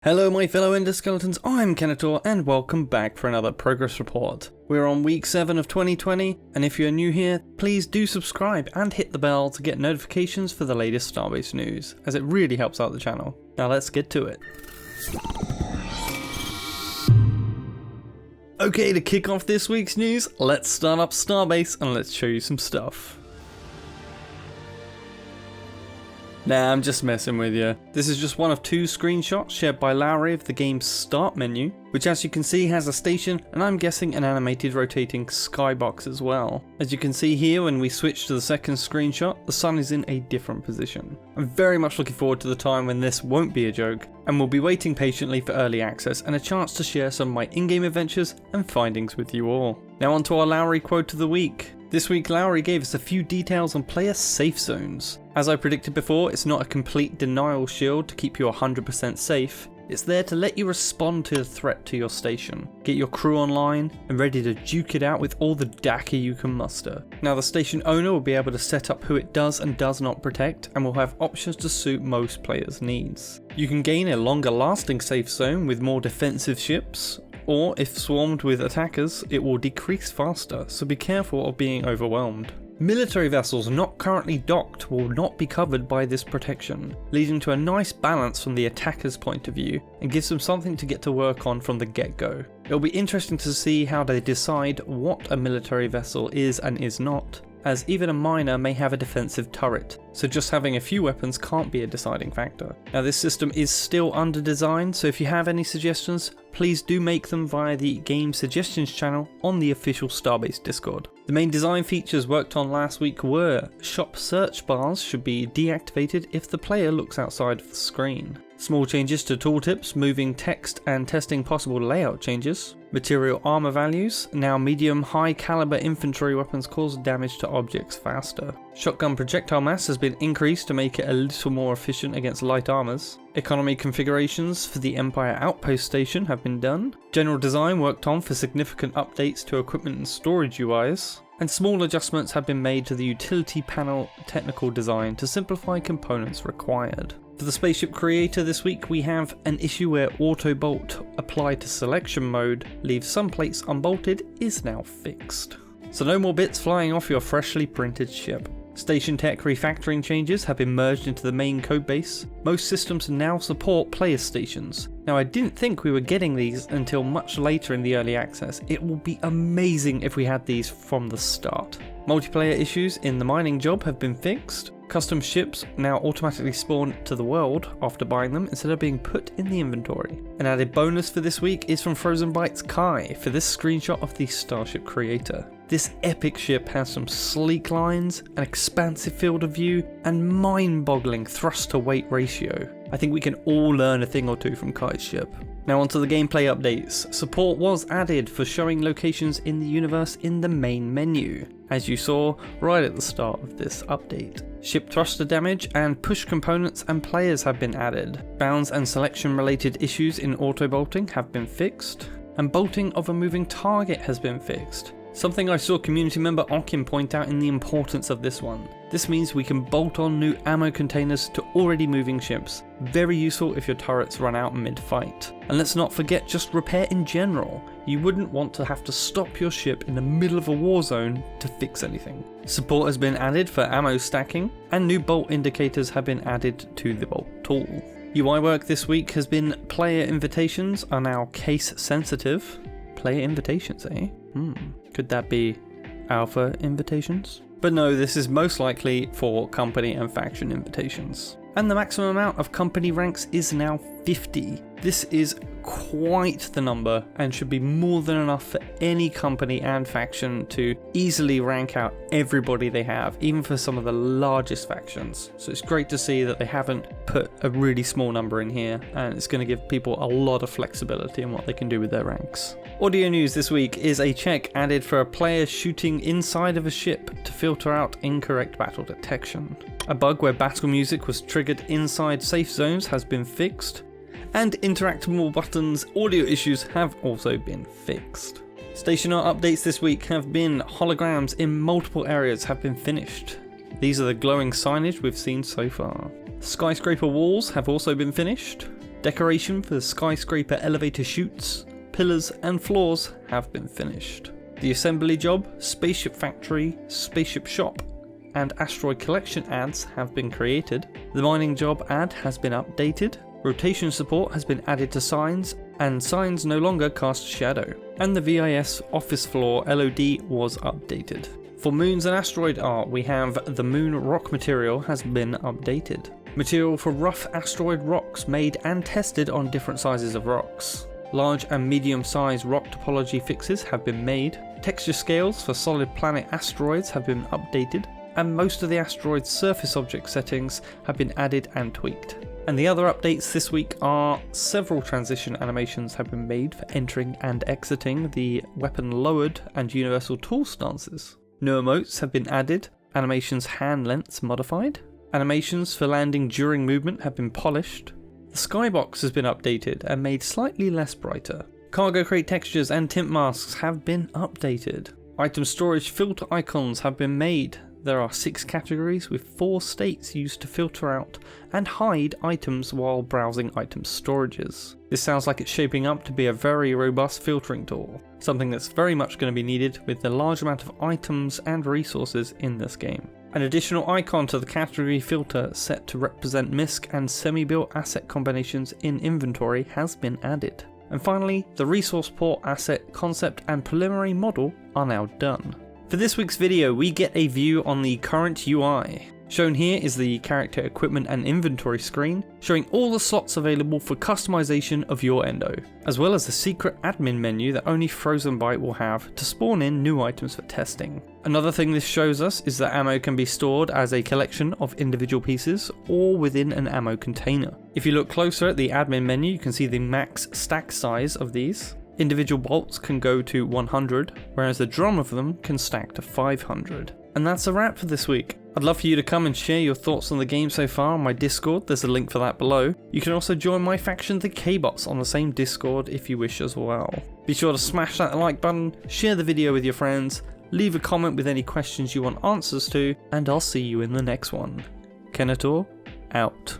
Hello my fellow endoskeletons, I'm Kenetor and welcome back for another progress report. We're on week 7 of 2020 and if you're new here, please do subscribe and hit the bell to get notifications for the latest Starbase news, as it really helps out the channel. Now let's get to it. Okay, to kick off this week's news, let's start up Starbase and let's show you some stuff. Nah, I'm just messing with you. This is just one of 2 screenshots shared by Lowry of the game's start menu, which as you can see has a station and I'm guessing an animated rotating skybox as well. As you can see here, when we switch to the second screenshot, the sun is in a different position. I'm very much looking forward to the time when this won't be a joke, and we'll be waiting patiently for early access and a chance to share some of my in-game adventures and findings with you all. Now on to our Lowry quote of the week. This week Lowry gave us a few details on player safe zones. As I predicted before, it's not a complete denial shield to keep you 100% safe. It's there to let you respond to the threat to your station, get your crew online and ready to duke it out with all the daki you can muster. Now the station owner will be able to set up who it does and does not protect, and will have options to suit most players' needs. You can gain a longer lasting safe zone with more defensive ships, or if swarmed with attackers, it will decrease faster, so be careful of being overwhelmed. Military vessels not currently docked will not be covered by this protection, leading to a nice balance from the attacker's point of view and gives them something to get to work on from the get-go. It'll be interesting to see how they decide what a military vessel is and is not, as even a miner may have a defensive turret, so just having a few weapons can't be a deciding factor. Now this system is still under design, so if you have any suggestions, please do make them via the Game Suggestions channel on the official Starbase Discord. The main design features worked on last week were: shop search bars should be deactivated if the player looks outside of the screen. Small changes to tooltips, moving text and testing possible layout changes. Material armor values, now medium high caliber infantry weapons cause damage to objects faster. Shotgun projectile mass has been increased to make it a little more efficient against light armors. Economy configurations for the Empire Outpost station have been done. General design worked on for significant updates to equipment and storage UIs. And small adjustments have been made to the utility panel technical design to simplify components required. For the spaceship creator this week, we have an issue where auto bolt applied to selection mode leaves some plates unbolted is now fixed. So no more bits flying off your freshly printed ship. Station tech refactoring changes have been merged into the main codebase. Most systems now support player stations. Now I didn't think we were getting these until much later in the early access. It will be amazing if we had these from the start. Multiplayer issues in the mining job have been fixed. Custom ships now automatically spawn to the world after buying them instead of being put in the inventory. An added bonus for this week is from Frozen Bytes Kai for this screenshot of the Starship creator. This epic ship has some sleek lines, an expansive field of view, and mind-boggling thrust to weight ratio. I think we can all learn a thing or two from Kai's ship. Now onto the gameplay updates. Support was added for showing locations in the universe in the main menu, as you saw right at the start of this update. Ship thruster damage and push components and players have been added. Bounds and selection related issues in auto bolting have been fixed, and bolting of a moving target has been fixed. Something I saw community member Okin point out in the importance of this one. This means we can bolt on new ammo containers to already moving ships. Very useful if your turrets run out mid-fight. And let's not forget just repair in general. You wouldn't want to have to stop your ship in the middle of a war zone to fix anything. Support has been added for ammo stacking, and new bolt indicators have been added to the bolt tool. UI work this week has been player invitations are now case sensitive. Player invitations, eh? Could that be alpha invitations? But no, this is most likely for company and faction invitations. And the maximum amount of company ranks is now 50. This is quite the number and should be more than enough for any company and faction to easily rank out everybody they have, even for some of the largest factions. So it's great to see that they haven't put a really small number in here, and it's going to give people a lot of flexibility in what they can do with their ranks. Audio news this week is a check added for a player shooting inside of a ship to filter out incorrect battle detection. A bug where battle music was triggered inside safe zones has been fixed, and interactable buttons audio issues have also been fixed. Station art updates this week have been holograms in multiple areas have been finished. These are the glowing signage we've seen so far. Skyscraper walls have also been finished. Decoration for the skyscraper elevator chutes, pillars and floors have been finished. The assembly job, spaceship factory, spaceship shop and asteroid collection ads have been created. The mining job ad has been updated. Rotation support has been added to signs, and signs no longer cast shadow. And the VIS office floor LOD was updated. For moons and asteroid art, we have the moon rock material has been updated. Material for rough asteroid rocks made and tested on different sizes of rocks. Large and medium sized rock topology fixes have been made. Texture scales for solid planet asteroids have been updated. And most of the asteroid's surface object settings have been added and tweaked. And the other updates this week are several transition animations have been made for entering and exiting the weapon lowered and universal tool stances. New emotes have been added, animations hand lengths modified, animations for landing during movement have been polished, the skybox has been updated and made slightly less brighter, cargo crate textures and tint masks have been updated, item storage filter icons have been made. There are 6 categories with 4 states used to filter out and hide items while browsing item storages. This sounds like it's shaping up to be a very robust filtering tool, something that's very much going to be needed with the large amount of items and resources in this game. An additional icon to the category filter set to represent MISC and semi-built asset combinations in inventory has been added. And finally, the resource port asset concept and preliminary model are now done. For this week's video, we get a view on the current UI. Shown here is the character equipment and inventory screen, showing all the slots available for customization of your endo, as well as the secret admin menu that only Frozen Byte will have to spawn in new items for testing. Another thing this shows us is that ammo can be stored as a collection of individual pieces or within an ammo container. If you look closer at the admin menu, you can see the max stack size of these. Individual bolts can go to 100, whereas the drum of them can stack to 500. And that's a wrap for this week. I'd love for you to come and share your thoughts on the game so far on my Discord, there's a link for that below. You can also join my faction, the K-Bots, on the same Discord if you wish as well. Be sure to smash that like button, share the video with your friends, leave a comment with any questions you want answers to, and I'll see you in the next one. Kenetor, out.